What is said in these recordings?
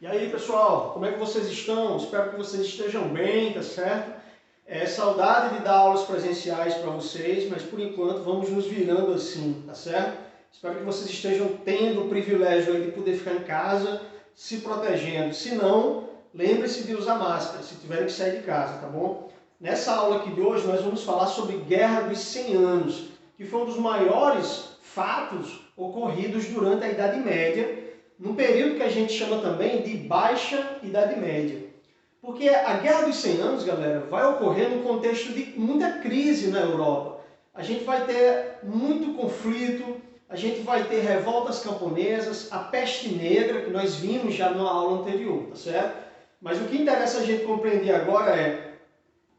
E aí, pessoal, como é que vocês estão? Espero que vocês estejam bem, tá certo? Saudade de dar aulas presenciais para vocês, mas por enquanto vamos nos virando assim, tá certo? Espero que vocês estejam tendo o privilégio aí de poder ficar em casa, se protegendo. Se não, lembre-se de usar máscara, se tiverem que sair de casa, tá bom? Nessa aula aqui de hoje, nós vamos falar sobre Guerra dos 100 Anos, que foi um dos maiores fatos ocorridos durante a Idade Média, num período que a gente chama também de Baixa Idade Média. Porque a Guerra dos 100 Anos, galera, vai ocorrer no contexto de muita crise na Europa. A gente vai ter muito conflito, a gente vai ter revoltas camponesas, a peste negra, que nós vimos já na aula anterior, tá certo? Mas o que interessa a gente compreender agora é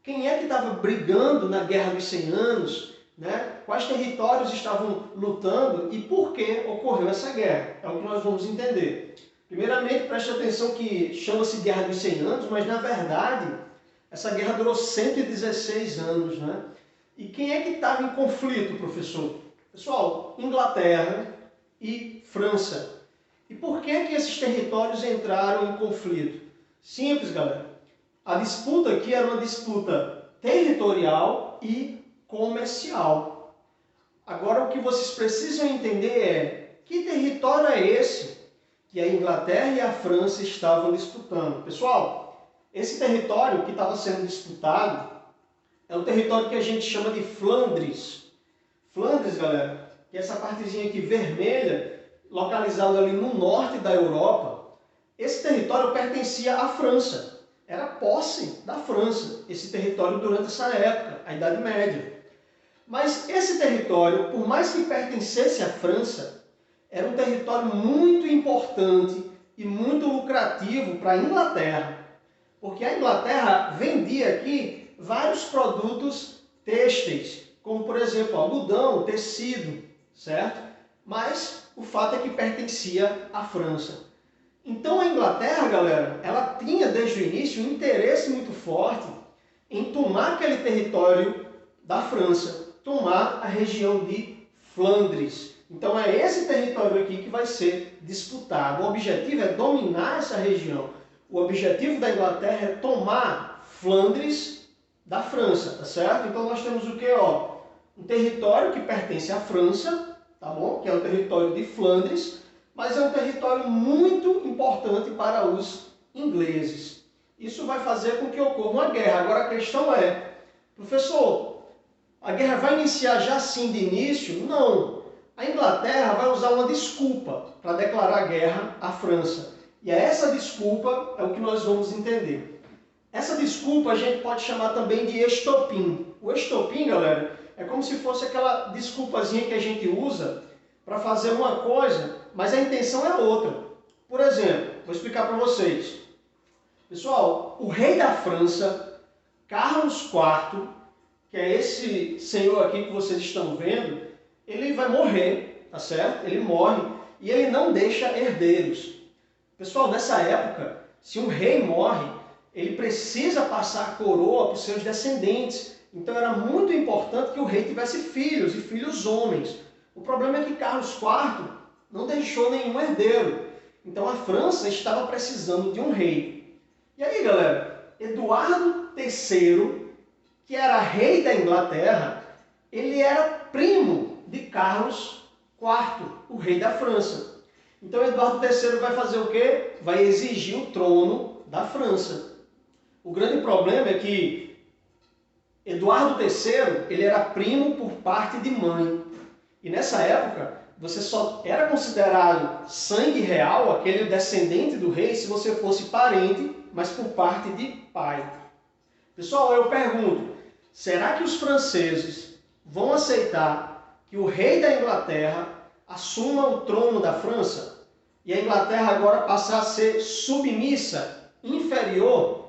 quem é que estava brigando na Guerra dos 100 Anos, né? Quais territórios estavam lutando e por que ocorreu essa guerra. É o que nós vamos entender. Primeiramente, preste atenção que chama-se Guerra dos 100 Anos, mas na verdade essa guerra durou 116 anos. Né? E quem é que estava em conflito, professor? Pessoal, Inglaterra e França. E por que esses territórios entraram em conflito? Simples, galera. A disputa aqui era uma disputa territorial e comercial. Agora, o que vocês precisam entender é que território é esse que a Inglaterra e a França estavam disputando. Pessoal, esse território que estava sendo disputado é o território que a gente chama de Flandres. Flandres, galera, que é essa partezinha aqui vermelha, localizada ali no norte da Europa. Esse território pertencia à França. Era posse da França, esse território durante essa época, a Idade Média. Mas esse território, por mais que pertencesse à França, era um território muito importante e muito lucrativo para a Inglaterra. Porque a Inglaterra vendia aqui vários produtos têxteis, como por exemplo algodão, tecido, certo? Mas o fato é que pertencia à França. Então a Inglaterra, galera, ela tinha desde o início um interesse muito forte em tomar aquele território da França, tomar a região de Flandres. Então é esse território aqui que vai ser disputado. O objetivo é dominar essa região. O objetivo da Inglaterra é tomar Flandres da França, tá certo? Então nós temos o que? Um território que pertence à França, tá bom? Que é o território de Flandres, mas é um território muito importante para os ingleses. Isso vai fazer com que ocorra uma guerra. Agora a questão é, professor, a guerra vai iniciar já assim de início? Não. A Inglaterra vai usar uma desculpa para declarar guerra à França. E essa desculpa é o que nós vamos entender. Essa desculpa a gente pode chamar também de estopim. O estopim, galera, é como se fosse aquela desculpazinha que a gente usa para fazer uma coisa, mas a intenção é outra. Por exemplo, vou explicar para vocês. Pessoal, o rei da França, Carlos IV, que é esse senhor aqui que vocês estão vendo, ele vai morrer, tá certo? Ele morre e ele não deixa herdeiros. Pessoal, nessa época, se um rei morre, ele precisa passar a coroa para os seus descendentes. Então era muito importante que o rei tivesse filhos e filhos homens. O problema é que Carlos IV não deixou nenhum herdeiro. Então a França estava precisando de um rei. E aí, galera, Eduardo III, que era rei da Inglaterra, ele era primo de Carlos IV, o rei da França. Então Eduardo III vai fazer o quê? Vai exigir o trono da França. O grande problema é que Eduardo III ele era primo por parte de mãe. E nessa época, você só era considerado sangue real, aquele descendente do rei, se você fosse parente, mas por parte de pai. Pessoal, eu pergunto, será que os franceses vão aceitar que o rei da Inglaterra assuma o trono da França e a Inglaterra agora passar a ser submissa, inferior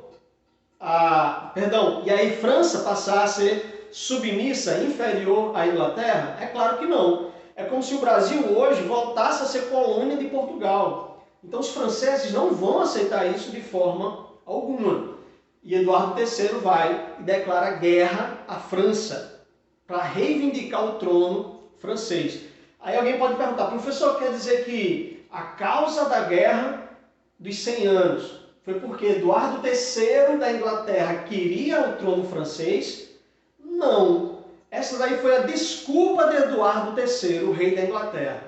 a... Perdão, e aí França passar a ser submissa, inferior à Inglaterra? É claro que não. É como se o Brasil hoje voltasse a ser colônia de Portugal. Então os franceses não vão aceitar isso de forma alguma. E Eduardo III vai e declara guerra à França para reivindicar o trono francês. Aí alguém pode perguntar, professor, quer dizer que a causa da guerra dos 100 anos foi porque Eduardo III da Inglaterra queria o trono francês? Não. Essa daí foi a desculpa de Eduardo III, o rei da Inglaterra.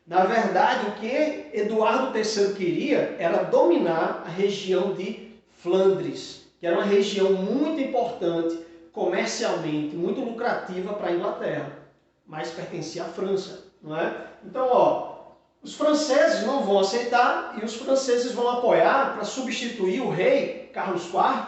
Na verdade, o que Eduardo III queria era dominar a região de Flandres, que era uma região muito importante comercialmente, muito lucrativa para a Inglaterra, mas pertencia à França, não é? Então, ó, os franceses não vão aceitar e os franceses vão apoiar, para substituir o rei Carlos IV,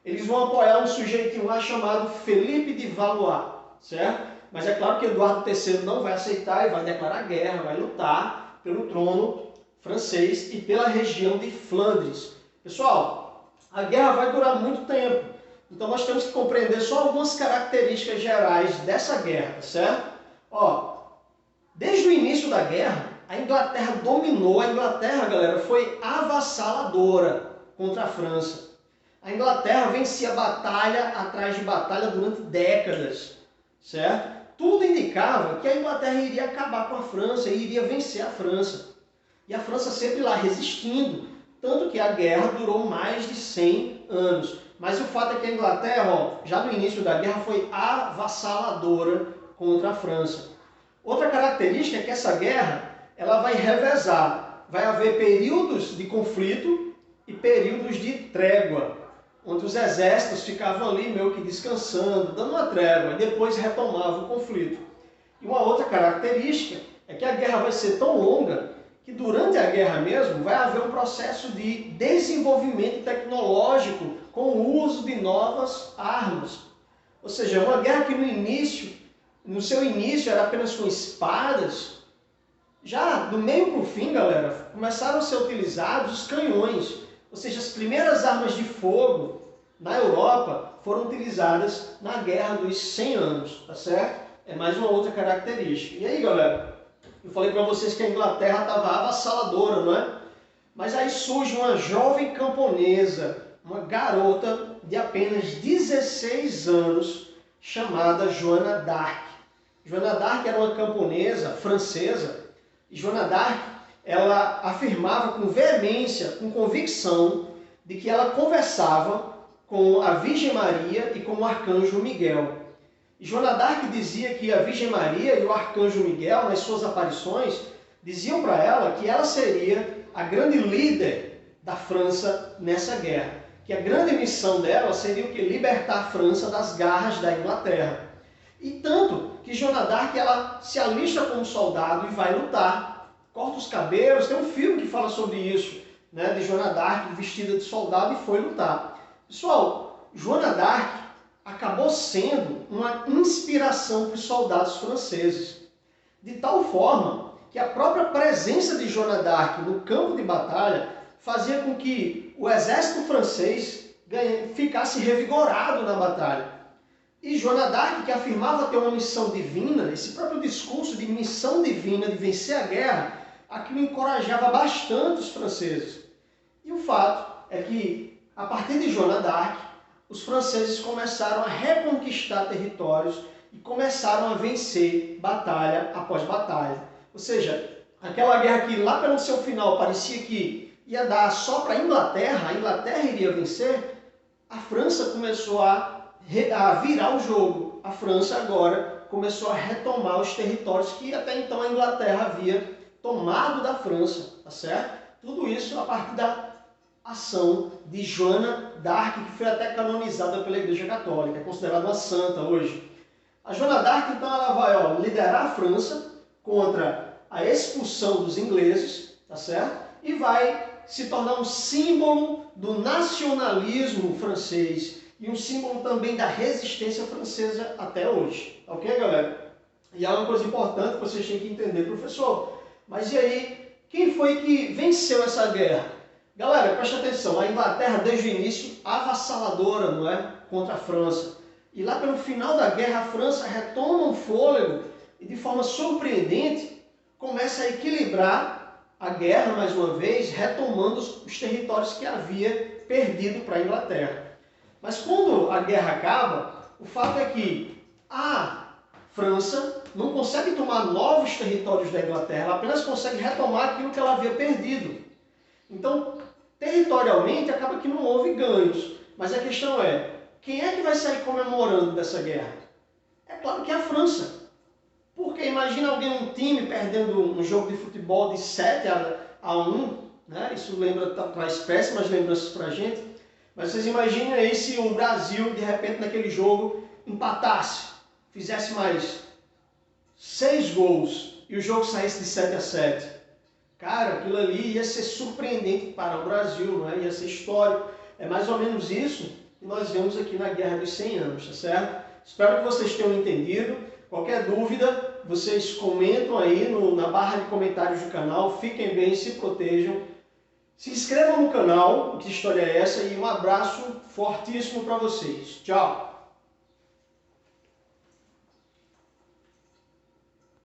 eles vão apoiar um sujeitinho lá chamado Felipe de Valois, certo? Mas é claro que Eduardo III não vai aceitar e vai declarar guerra, vai lutar pelo trono francês e pela região de Flandres. Pessoal, a guerra vai durar muito tempo, então nós temos que compreender só algumas características gerais dessa guerra, tá certo? Ó, desde o início da guerra, a Inglaterra dominou. A Inglaterra, galera, foi avassaladora contra a França. A Inglaterra vencia batalha atrás de batalha durante décadas, certo? Tudo indicava que a Inglaterra iria acabar com a França e iria vencer a França. E a França sempre lá resistindo, tanto que a guerra durou mais de 100 anos. Mas o fato é que a Inglaterra, ó, já no início da guerra, foi avassaladora contra a França. Outra característica é que essa guerra ela vai revezar. Vai haver períodos de conflito e períodos de trégua, onde os exércitos ficavam ali meio que descansando, dando uma trégua, e depois retomavam o conflito. E uma outra característica é que a guerra vai ser tão longa que durante a guerra mesmo vai haver um processo de desenvolvimento tecnológico com o uso de novas armas. Ou seja, uma guerra que no seu início era apenas com espadas, já do meio para o fim, galera, começaram a ser utilizados os canhões. Ou seja, as primeiras armas de fogo na Europa foram utilizadas na Guerra dos 100 anos, tá certo? É mais uma outra característica. E aí, galera, eu falei para vocês que a Inglaterra estava avassaladora, não é? Mas aí surge uma jovem camponesa, uma garota de apenas 16 anos, chamada Joana d'Arc. Joana d'Arc era uma camponesa francesa, e Joana d'Arc, ela afirmava com veemência, com convicção, de que ela conversava com a Virgem Maria e com o Arcanjo Miguel. E Joana d'Arc dizia que a Virgem Maria e o Arcanjo Miguel, nas suas aparições, diziam para ela que ela seria a grande líder da França nessa guerra. Que a grande missão dela seria o que? Libertar a França das garras da Inglaterra. E tanto que Joana d'Arc ela se alista como soldado e vai lutar. Corta os cabelos, tem um filme que fala sobre isso, né, de Joana d'Arc vestida de soldado e foi lutar. Pessoal, Joana d'Arc acabou sendo uma inspiração para os soldados franceses. De tal forma que a própria presença de Joana d'Arc no campo de batalha fazia com que o exército francês ficasse revigorado na batalha. E Joana d'Arc, que afirmava ter uma missão divina, esse próprio discurso de missão divina, de vencer a guerra, aquilo encorajava bastante os franceses. E o fato é que, a partir de Joana d'Arc, os franceses começaram a reconquistar territórios e começaram a vencer batalha após batalha. Ou seja, aquela guerra que lá pelo seu final parecia que ia dar só para a Inglaterra iria vencer, a França começou a virar o jogo. A França agora começou a retomar os territórios que até então a Inglaterra havia tomado da França, tá certo? Tudo isso a partir da ação de Joana d'Arc, que foi até canonizada pela Igreja Católica, é considerada uma santa hoje. A Joana d'Arc, então, ela vai liderar a França contra a expulsão dos ingleses, tá certo? E vai se tornar um símbolo do nacionalismo francês e um símbolo também da resistência francesa até hoje. Ok, galera? E há uma coisa importante que vocês têm que entender, professor. Mas e aí, quem foi que venceu essa guerra? Galera, preste atenção, a Inglaterra desde o início avassaladora, não é? Contra a França. E lá pelo final da guerra, a França retoma um fôlego e de forma surpreendente começa a equilibrar a guerra mais uma vez, retomando os territórios que havia perdido para a Inglaterra. Mas quando a guerra acaba, o fato é que a França não consegue tomar novos territórios da Inglaterra, ela apenas consegue retomar aquilo que ela havia perdido. Então, Territorialmente, acaba que não houve ganhos. Mas a questão é, quem é que vai sair comemorando dessa guerra? É claro que é a França. Porque imagina alguém, um time, perdendo um jogo de futebol de 7-1, né? Isso traz péssimas lembranças para a gente. Mas vocês imaginem aí se o Brasil, de repente, naquele jogo, empatasse, fizesse mais 6 gols e o jogo saísse de 7-7. Cara, aquilo ali ia ser surpreendente para o Brasil, não é? Ia ser histórico. É mais ou menos isso que nós vemos aqui na Guerra dos 100 Anos, tá certo? Espero que vocês tenham entendido. Qualquer dúvida, vocês comentam aí na barra de comentários do canal. Fiquem bem, se protejam. Se inscrevam no canal, Que História é Essa? E um abraço fortíssimo para vocês. Tchau!